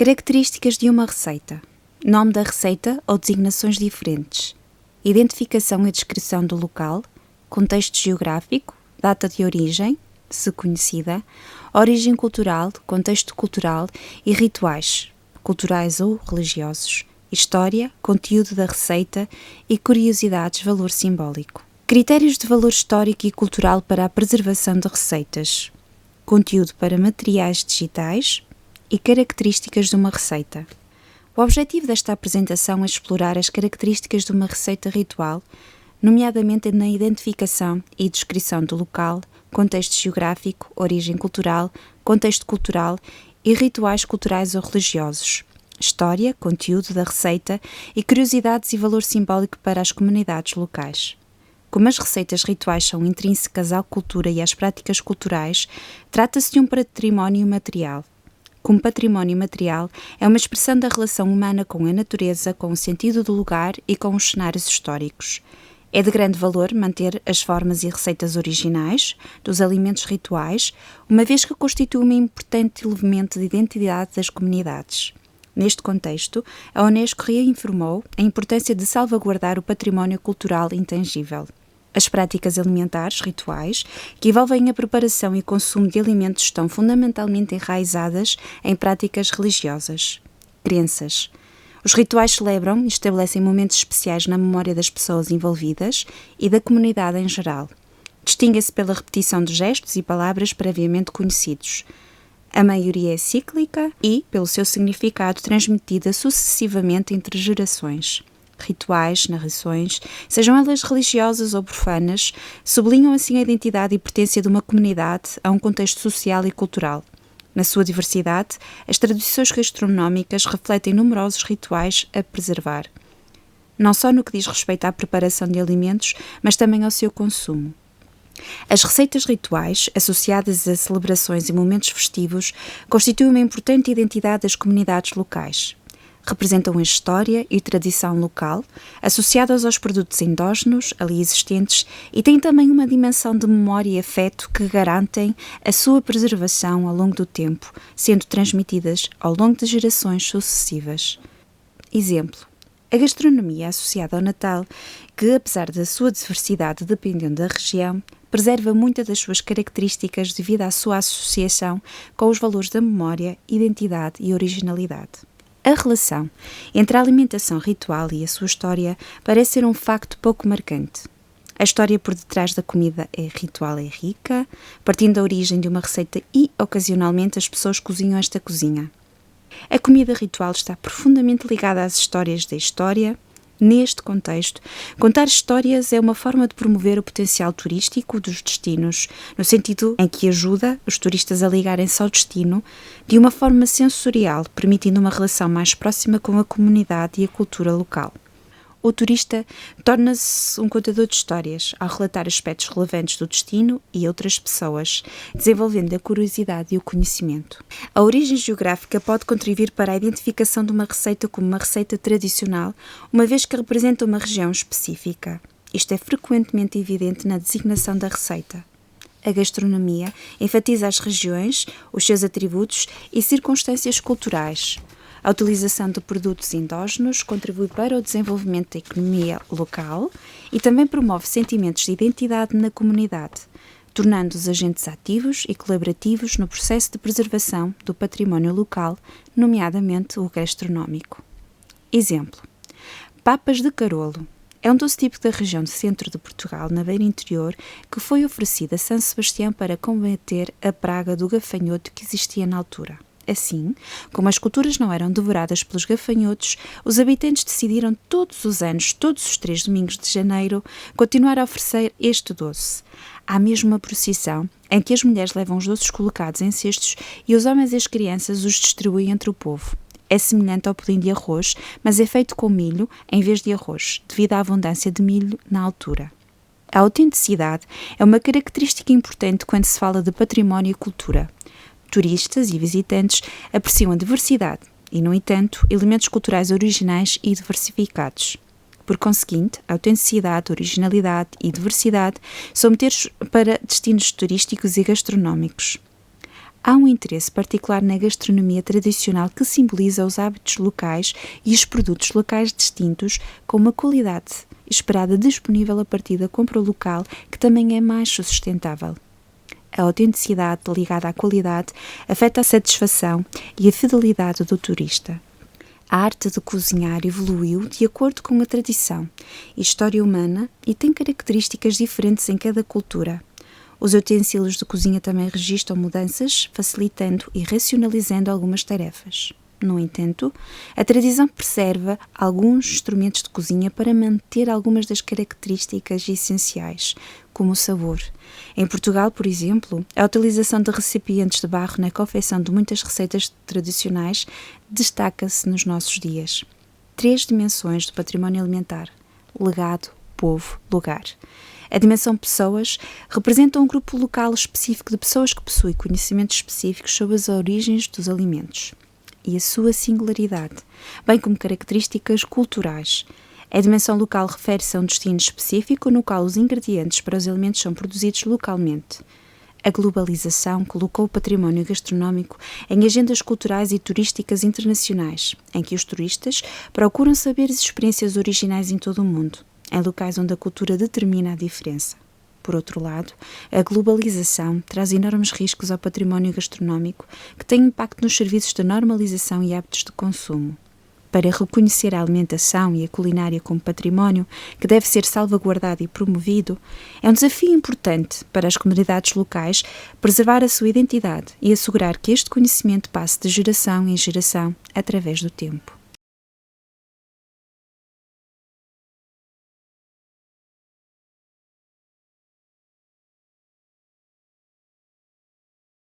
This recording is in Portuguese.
Características de uma receita. Nome da receita ou designações diferentes. Identificação e descrição do local. Contexto geográfico. Data de origem, se conhecida. Origem cultural, contexto cultural e rituais, culturais ou religiosos. História, conteúdo da receita e curiosidades, valor simbólico. Critérios de valor histórico e cultural para a preservação de receitas. Conteúdo para materiais digitais e características de uma receita. O objetivo desta apresentação é explorar as características de uma receita ritual, nomeadamente na identificação e descrição do local, contexto geográfico, origem cultural, contexto cultural e rituais culturais ou religiosos. História, conteúdo da receita e curiosidades e valor simbólico para as comunidades locais. Como as receitas rituais são intrínsecas à cultura e às práticas culturais, trata-se de um património material. Como património material, é uma expressão da relação humana com a natureza, com o sentido do lugar e com os cenários históricos. É de grande valor manter as formas e receitas originais dos alimentos rituais, uma vez que constitui um importante elemento de identidade das comunidades. Neste contexto, a Unesco reafirmou a importância de salvaguardar o património cultural intangível. As práticas alimentares rituais, que envolvem a preparação e consumo de alimentos, estão fundamentalmente enraizadas em práticas religiosas. Crenças. Os rituais celebram e estabelecem momentos especiais na memória das pessoas envolvidas e da comunidade em geral. Distinguem-se pela repetição de gestos e palavras previamente conhecidos. A maioria é cíclica e pelo seu significado transmitida sucessivamente entre gerações. Rituais, narrações, sejam elas religiosas ou profanas, sublinham assim a identidade e pertença de uma comunidade a um contexto social e cultural. Na sua diversidade, as tradições gastronómicas refletem numerosos rituais a preservar, não só no que diz respeito à preparação de alimentos, mas também ao seu consumo. As receitas rituais, associadas a celebrações e momentos festivos, constituem uma importante identidade das comunidades locais. Representam a história e tradição local, associadas aos produtos endógenos ali existentes, e têm também uma dimensão de memória e afeto que garantem a sua preservação ao longo do tempo, sendo transmitidas ao longo de gerações sucessivas. Exemplo: a gastronomia associada ao Natal, que apesar da sua diversidade dependendo da região, preserva muitas das suas características devido à sua associação com os valores da memória, identidade e originalidade. A relação entre a alimentação ritual e a sua história parece ser um facto pouco marcante. A história por detrás da comida ritual é rica, partindo da origem de uma receita e, ocasionalmente, as pessoas cozinham esta cozinha. A comida ritual está profundamente ligada às histórias da história. Neste contexto, contar histórias é uma forma de promover o potencial turístico dos destinos, no sentido em que ajuda os turistas a ligarem-se ao destino de uma forma sensorial, permitindo uma relação mais próxima com a comunidade e a cultura local. O turista torna-se um contador de histórias ao relatar aspectos relevantes do destino e outras pessoas, desenvolvendo a curiosidade e o conhecimento. A origem geográfica pode contribuir para a identificação de uma receita como uma receita tradicional, uma vez que representa uma região específica. Isto é frequentemente evidente na designação da receita. A gastronomia enfatiza as regiões, os seus atributos e circunstâncias culturais. A utilização de produtos endógenos contribui para o desenvolvimento da economia local e também promove sentimentos de identidade na comunidade, tornando-os agentes ativos e colaborativos no processo de preservação do património local, nomeadamente o gastronómico. Exemplo: papas de carolo. É um doce típico da região do centro de Portugal, na beira interior, que foi oferecido a São Sebastião para combater a praga do gafanhoto que existia na altura. Assim, como as culturas não eram devoradas pelos gafanhotos, os habitantes decidiram todos os anos, todos os 3 domingos de janeiro, continuar a oferecer este doce. Há mesmo uma procissão em que as mulheres levam os doces colocados em cestos e os homens e as crianças os distribuem entre o povo. É semelhante ao pudim de arroz, mas é feito com milho em vez de arroz, devido à abundância de milho na altura. A autenticidade é uma característica importante quando se fala de património e cultura. Turistas e visitantes apreciam a diversidade e, no entanto, elementos culturais originais e diversificados. Por conseguinte, a autenticidade, originalidade e diversidade são motores para destinos turísticos e gastronómicos. Há um interesse particular na gastronomia tradicional que simboliza os hábitos locais e os produtos locais distintos com uma qualidade esperada disponível a partir da compra local que também é mais sustentável. A autenticidade ligada à qualidade afeta a satisfação e a fidelidade do turista. A arte de cozinhar evoluiu de acordo com a tradição e história humana e tem características diferentes em cada cultura. Os utensílios de cozinha também registram mudanças, facilitando e racionalizando algumas tarefas. No entanto, a tradição preserva alguns instrumentos de cozinha para manter algumas das características essenciais, como o sabor. Em Portugal, por exemplo, a utilização de recipientes de barro na confecção de muitas receitas tradicionais destaca-se nos nossos dias. 3 dimensões do património alimentar: legado, povo, lugar. A dimensão pessoas representa um grupo local específico de pessoas que possui conhecimentos específicos sobre as origens dos alimentos e a sua singularidade, bem como características culturais. A dimensão local refere-se a um destino específico no qual os ingredientes para os alimentos são produzidos localmente. A globalização colocou o património gastronómico em agendas culturais e turísticas internacionais, em que os turistas procuram saberes e experiências originais em todo o mundo, em locais onde a cultura determina a diferença. Por outro lado, a globalização traz enormes riscos ao património gastronómico que tem impacto nos serviços de normalização e hábitos de consumo. Para reconhecer a alimentação e a culinária como património que deve ser salvaguardado e promovido, é um desafio importante para as comunidades locais preservar a sua identidade e assegurar que este conhecimento passe de geração em geração através do tempo.